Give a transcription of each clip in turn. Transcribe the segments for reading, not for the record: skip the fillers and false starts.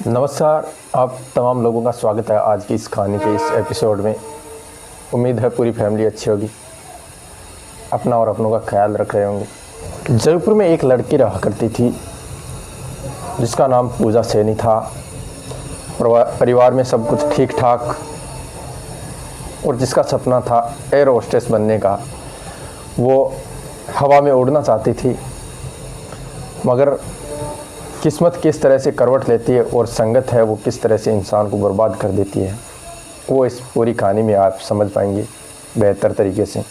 नमस्कार, आप तमाम लोगों का स्वागत है आज की इस कहानी के इस एपिसोड में। उम्मीद है पूरी फैमिली अच्छी होगी, अपना और अपनों का ख्याल रख रहे होंगे। जयपुर में एक लड़की रहा करती थी जिसका नाम पूजा सैनी था। परिवार में सब कुछ ठीक ठाक और जिसका सपना था एयर होस्टेस बनने का। वो हवा में उड़ना चाहती थी, मगर किस्मत किस तरह से करवट लेती है और संगत है वो किस तरह से इंसान को बर्बाद कर देती है, वो इस पूरी कहानी में आप समझ पाएंगे बेहतर तरीके से।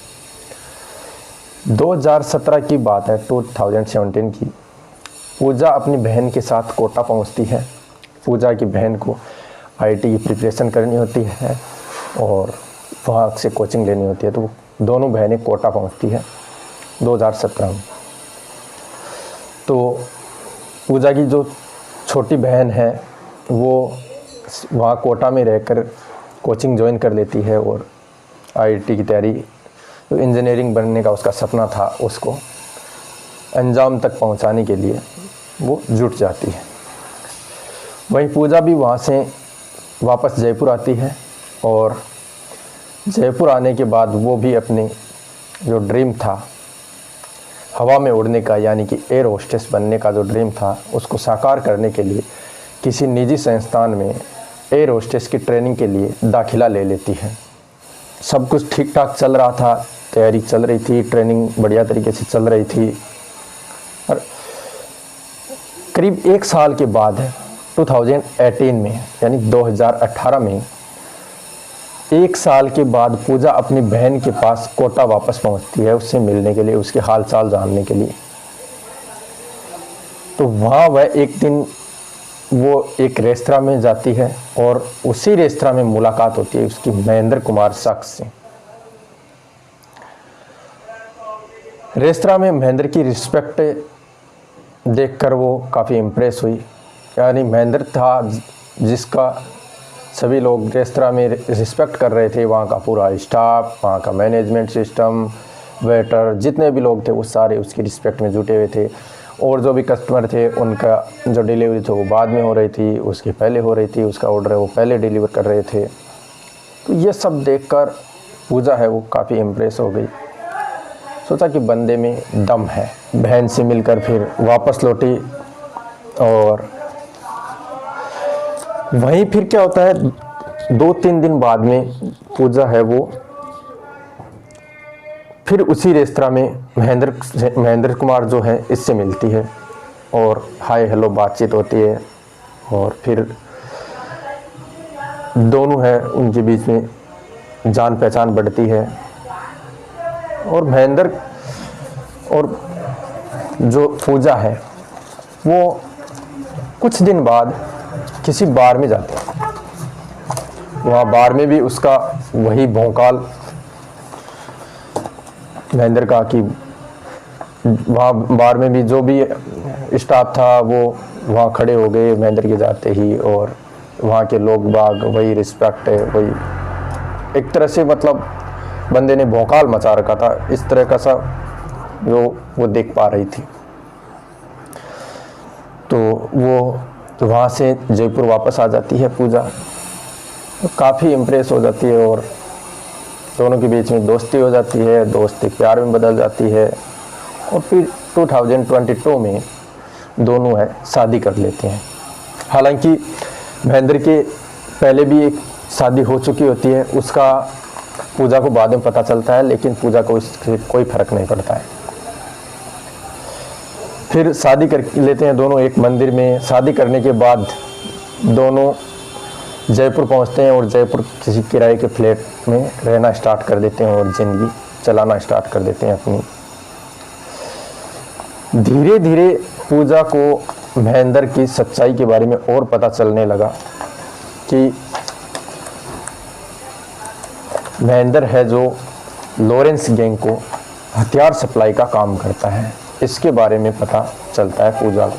2017 की बात है, 2017 की। पूजा अपनी बहन के साथ कोटा पहुंचती है। पूजा की बहन को आईटी की प्रिपरेशन करनी होती है और वहाँ से कोचिंग लेनी होती है, तो दोनों बहनें कोटा पहुंचती है 2017 में। तो पूजा की जो छोटी बहन है वो वहाँ कोटा में रहकर कोचिंग ज्वाइन कर लेती है और आईटी की तैयारी, जो इंजीनियरिंग बनने का उसका सपना था, उसको अंजाम तक पहुँचाने के लिए वो जुट जाती है। वहीं पूजा भी वहाँ से वापस जयपुर आती है और जयपुर आने के बाद वो भी अपने जो ड्रीम था हवा में उड़ने का, यानी कि एयर होस्टेस बनने का जो ड्रीम था, उसको साकार करने के लिए किसी निजी संस्थान में एयर होस्टेस की ट्रेनिंग के लिए दाखिला ले लेती है। सब कुछ ठीक ठाक चल रहा था, तैयारी चल रही थी, ट्रेनिंग बढ़िया तरीके से चल रही थी। और करीब एक साल के बाद 2018 में, यानी 2018 में, एक साल के बाद पूजा अपनी बहन के पास कोटा वापस पहुंचती है उससे मिलने के लिए, उसके हाल चाल जानने के लिए। तो वहाँ वह एक दिन वो एक रेस्तरां में जाती है और उसी रेस्तरां में मुलाकात होती है उसकी महेंद्र कुमार शख्स से। रेस्तरां में महेंद्र की रिस्पेक्ट देखकर वो काफ़ी इम्प्रेस हुई। यानी महेंद्र था जिसका सभी लोग रेस्तरां में रिस्पेक्ट कर रहे थे। वहाँ का पूरा स्टाफ, वहाँ का मैनेजमेंट सिस्टम, वेटर, जितने भी लोग थे वो सारे उसकी रिस्पेक्ट में जुटे हुए थे। और जो भी कस्टमर थे उनका जो डिलीवरी थी वो बाद में हो रही थी, उसके पहले हो रही थी, उसका ऑर्डर है वो पहले डिलीवर कर रहे थे। तो ये सब देखकर पूजा है वो काफ़ी इम्प्रेस हो गई। सोचा कि बंदे में दम है। बहन से मिलकर फिर वापस लौटी और वहीं फिर क्या होता है, 2-3 दिन बाद में पूजा है वो फिर उसी रेस्तरां में महेंद्र कुमार जो है इससे मिलती है और हाय हेलो बातचीत होती है और फिर दोनों है उनके बीच में जान पहचान बढ़ती है। और महेंद्र और जो पूजा है वो कुछ दिन बाद किसी बार में जाते हैं। वहाँ बार में भी उसका वही भौकाल महेंद्र का कि वहाँ बार में भी जो भी स्टाफ था वो वहाँ खड़े हो गए महेंद्र के जाते ही, और वहाँ के लोग बाग वही रिस्पेक्ट है, वही एक तरह से मतलब बंदे ने भौकाल मचा रखा था, इस तरह का सा जो वो देख पा रही थी। तो वो वहाँ से जयपुर वापस आ जाती है पूजा, तो काफ़ी इम्प्रेस हो जाती है और दोनों के बीच में दोस्ती हो जाती है, दोस्ती प्यार में बदल जाती है। और फिर 2022 में दोनों है शादी कर लेते हैं। हालांकि महेंद्र के पहले भी एक शादी हो चुकी होती है, उसका पूजा को बाद में पता चलता है, लेकिन पूजा को इससे कोई फ़र्क नहीं पड़ता है। फिर शादी कर लेते हैं दोनों एक मंदिर में। शादी करने के बाद दोनों जयपुर पहुंचते हैं और जयपुर किसी किराए के फ्लैट में रहना स्टार्ट कर देते हैं और ज़िंदगी चलाना स्टार्ट कर देते हैं अपनी। धीरे धीरे पूजा को महेंद्र की सच्चाई के बारे में और पता चलने लगा कि महेंद्र है जो लॉरेंस गैंग को हथियार सप्लाई का काम करता है, इसके बारे में पता चलता है पूजा को।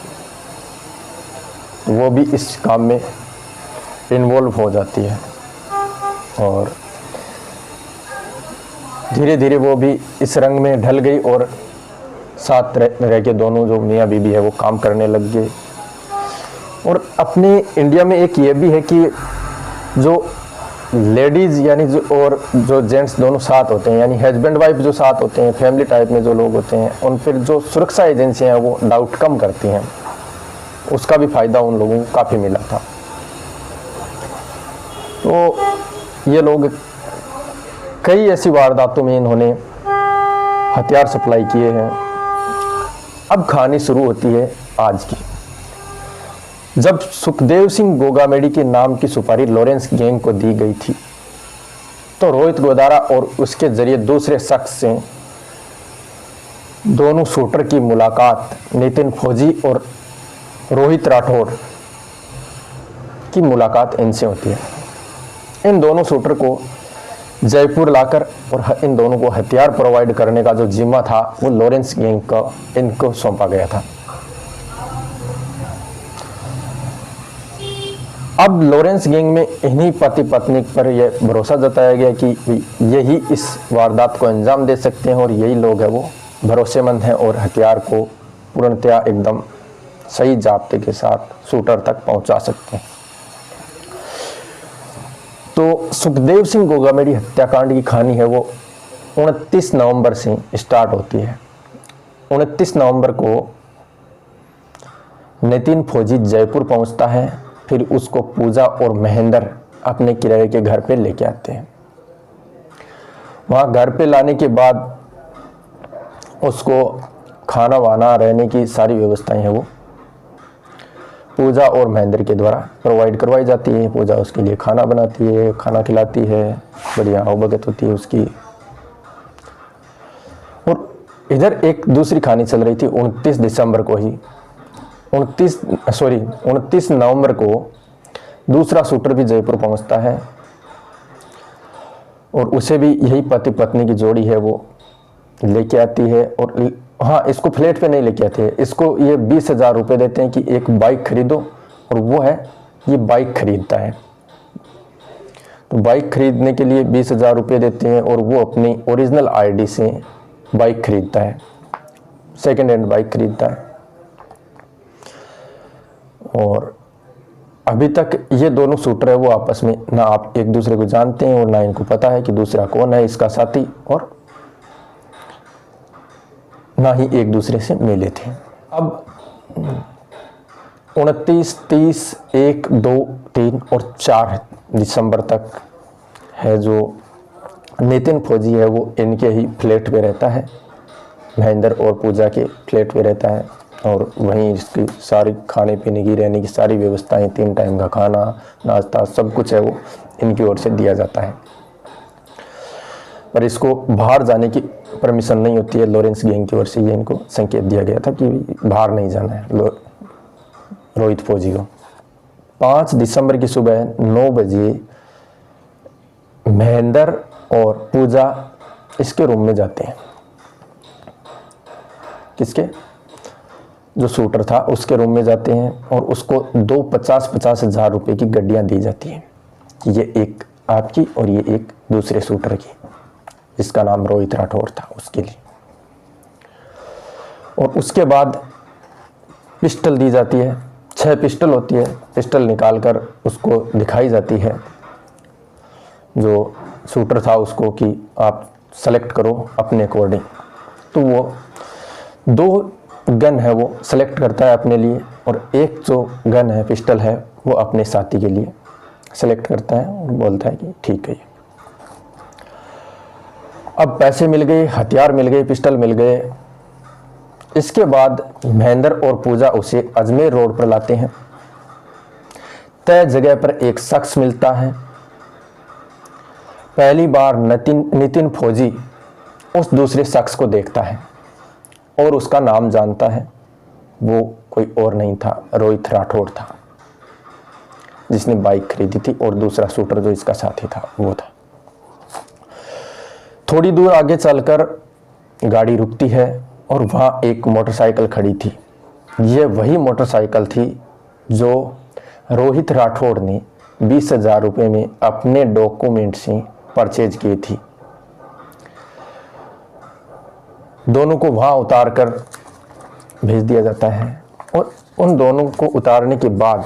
वो भी इस काम में इन्वॉल्व हो जाती है और धीरे धीरे वो भी इस रंग में ढल गई और साथ रह के दोनों जो मियाँ बीबी है वो काम करने लग गए। और अपने इंडिया में एक ये भी है कि जो लेडीज़ यानी जो जेंट्स दोनों साथ होते हैं, यानी हस्बैंड वाइफ जो साथ होते हैं, फैमिली टाइप में जो लोग होते हैं, उन फिर जो सुरक्षा एजेंसियां हैं वो डाउट कम करती हैं, उसका भी फ़ायदा उन लोगों को काफ़ी मिला था। तो ये लोग कई ऐसी वारदातों में इन्होंने हथियार सप्लाई किए हैं। अब कहानी शुरू होती है आज की। जब सुखदेव सिंह गोगामेडी के नाम की सुपारी लॉरेंस गैंग को दी गई थी, तो रोहित गोदारा और उसके जरिए दूसरे शख्स से दोनों शूटर की मुलाकात नितिन फौजी और रोहित राठौड़ की मुलाकात इनसे होती है। इन दोनों शूटर को जयपुर लाकर और इन दोनों को हथियार प्रोवाइड करने का जो जिम्मा था वो लॉरेंस गैंग का इनको सौंपा गया था। अब लॉरेंस गैंग में इन्हीं पति पत्नी पर यह भरोसा जताया गया कि यही इस वारदात को अंजाम दे सकते हैं और यही लोग हैं वो भरोसेमंद हैं और हथियार को पूर्णतया एकदम सही जाब्ते के साथ शूटर तक पहुंचा सकते हैं। तो सुखदेव सिंह गोगामेडी हत्याकांड की कहानी है वो 29 नवंबर से स्टार्ट होती है। 29 नवंबर को नितिन फौजी जयपुर पहुंचता है, फिर उसको पूजा और महेंद्र अपने किराए के घर पे लेके आते हैं। वहाँ घर पे लाने के बाद उसको खाना वाना रहने की सारी व्यवस्थाएं हैं वो पूजा और महेंद्र के द्वारा प्रोवाइड करवाई जाती है। पूजा उसके लिए खाना बनाती है, खाना खिलाती है, बढ़िया आवभगत होती है उसकी। और इधर एक दूसरी कहानी चल रही थी 29 दिसंबर को ही 29 नवंबर को दूसरा शूटर भी जयपुर पहुंचता है और उसे भी यही पति पत्नी की जोड़ी है वो लेके आती है। और हाँ, इसको फ्लैट पे नहीं लेके आते, इसको ये 20,000 रुपये देते हैं कि एक बाइक खरीदो, और वो है ये बाइक खरीदता है। तो बाइक खरीदने के लिए 20,000 रुपये देते हैं और वो अपनी ओरिजिनल आईडी से बाइक खरीदता है, सेकेंड हैंड बाइक खरीदता है। और अभी तक ये दोनों शूटर है वो आपस में ना आप एक दूसरे को जानते हैं और ना इनको पता है कि दूसरा कौन है इसका साथी, और ना ही एक दूसरे से मिले थे। अब 29, 30, 1, 2, 3 और 4 दिसंबर तक है जो नितिन फौजी है वो इनके ही फ्लैट पे रहता है, महेंद्र और पूजा के फ्लैट पे रहता है। और वहीं इसकी सारी खाने पीने की रहने की सारी व्यवस्थाएं, 3 टाइम का खाना, नाश्ता, सब कुछ है वो इनकी ओर से दिया जाता है। पर इसको बाहर जाने की परमिशन नहीं होती है लॉरेंस गैंग की ओर से। ये इनको संकेत दिया गया था कि बाहर नहीं जाना है रोहित फौजी को। 5 दिसंबर की सुबह 9 बजे महेंद्र और पूजा इसके रूम में जाते हैं। किसके? जो शूटर था उसके रूम में जाते हैं और उसको 2 50,000 रुपये की गड्डियां दी जाती हैं। ये एक आपकी और ये एक दूसरे शूटर की, जिसका नाम रोहित राठौड़ था, उसके लिए। और उसके बाद पिस्टल दी जाती है, 6 पिस्टल होती है। पिस्टल निकालकर उसको दिखाई जाती है जो शूटर था उसको कि आप सेलेक्ट करो अपने अकॉर्डिंग। तो वो 2 गन है वो सेलेक्ट करता है अपने लिए, और एक जो गन है, पिस्टल है, वो अपने साथी के लिए सेलेक्ट करता है और बोलता है कि ठीक है। अब पैसे मिल गए, हथियार मिल गए, पिस्टल मिल गए। इसके बाद महेंद्र और पूजा उसे अजमेर रोड पर लाते हैं। तय जगह पर एक शख्स मिलता है। पहली बार नितिन फौजी उस दूसरे शख्स को देखता है और उसका नाम जानता है। वो कोई और नहीं था, रोहित राठौड़ था, जिसने बाइक खरीदी थी, और दूसरा शूटर जो इसका साथी था वो था। थोड़ी दूर आगे चलकर गाड़ी रुकती है और वहाँ एक मोटरसाइकिल खड़ी थी। ये वही मोटरसाइकिल थी जो रोहित राठौड़ ने 20,000 रुपये में अपने डॉक्यूमेंट से परचेज की थी। दोनों को वहाँ उतार कर भेज दिया जाता है और उन दोनों को उतारने के बाद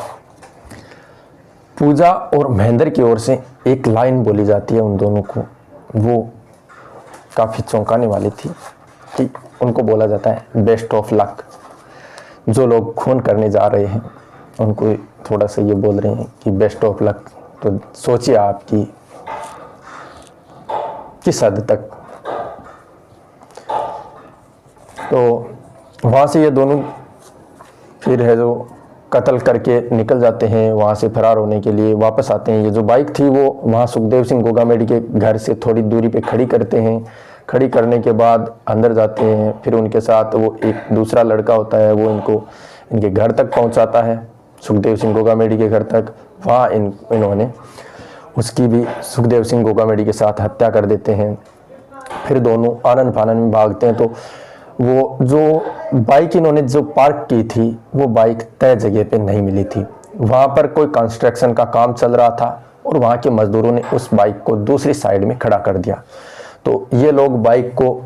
पूजा और महेंद्र की ओर से एक लाइन बोली जाती है उन दोनों को, वो काफ़ी चौंकाने वाली थी कि उनको बोला जाता है बेस्ट ऑफ लक। जो लोग खून करने जा रहे हैं उनको थोड़ा सा ये बोल रहे हैं कि बेस्ट ऑफ लक। तो सोचिए आप कि किस हद तक। तो वहाँ से ये दोनों फिर है जो कत्ल करके निकल जाते हैं, वहाँ से फरार होने के लिए वापस आते हैं। ये जो बाइक थी वो वहाँ सुखदेव सिंह गोगामेडी के घर से थोड़ी दूरी पे खड़ी करते हैं। खड़ी करने के बाद अंदर जाते हैं, फिर उनके साथ वो एक दूसरा लड़का होता है, वो इनके घर तक पहुँचाता है, सुखदेव सिंह गोगामेडी के घर तक। वहाँ इन्होंने उसकी भी सुखदेव सिंह गोगामेडी के साथ हत्या कर देते हैं। फिर दोनों आनन फानन में भागते हैं। तो वो जो बाइक इन्होंने जो पार्क की थी वो बाइक तय जगह पे नहीं मिली थी। वहाँ पर कोई कंस्ट्रक्शन का काम चल रहा था और वहाँ के मजदूरों ने उस बाइक को दूसरी साइड में खड़ा कर दिया। तो ये लोग बाइक को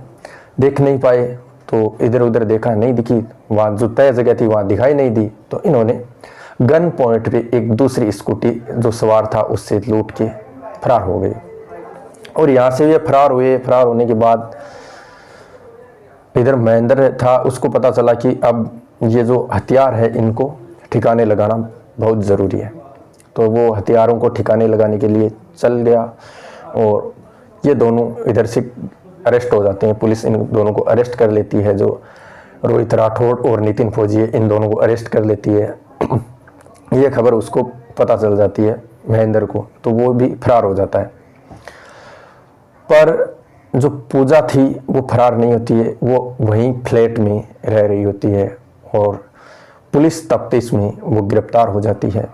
देख नहीं पाए, तो इधर उधर देखा, नहीं दिखी। वहाँ जो तय जगह थी वहाँ दिखाई नहीं दी। तो इन्होंने गन पॉइंट पे एक दूसरी स्कूटी जो सवार था उससे लूट के फरार हो गए। और यहाँ से ये फरार हुए। फरार होने के बाद इधर महेंद्र था, उसको पता चला कि अब ये जो हथियार है इनको ठिकाने लगाना बहुत ज़रूरी है। तो वो हथियारों को ठिकाने लगाने के लिए चल गया और ये दोनों इधर से अरेस्ट हो जाते हैं। पुलिस इन दोनों को अरेस्ट कर लेती है। जो रोहित राठौड़ और नितिन फौजी इन दोनों को अरेस्ट कर लेती है। ये खबर उसको पता चल जाती है महेंद्र को, तो वो भी फरार हो जाता है। पर जो पूजा थी वो फरार नहीं होती है, वो वहीं फ्लैट में रह रही होती है और पुलिस तफ्तीश में वो गिरफ्तार हो जाती है।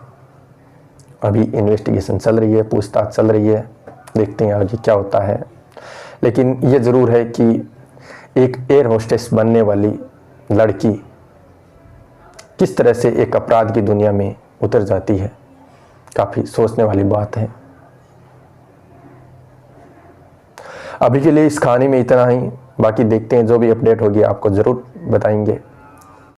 अभी इन्वेस्टिगेशन चल रही है, पूछताछ चल रही है, देखते हैं आगे क्या होता है। लेकिन ये ज़रूर है कि एक एयर होस्टेस बनने वाली लड़की किस तरह से एक अपराध की दुनिया में उतर जाती है, काफ़ी सोचने वाली बात है। अभी के लिए इस कहानी में इतना ही, बाकी देखते हैं जो भी अपडेट होगी आपको ज़रूर बताएंगे।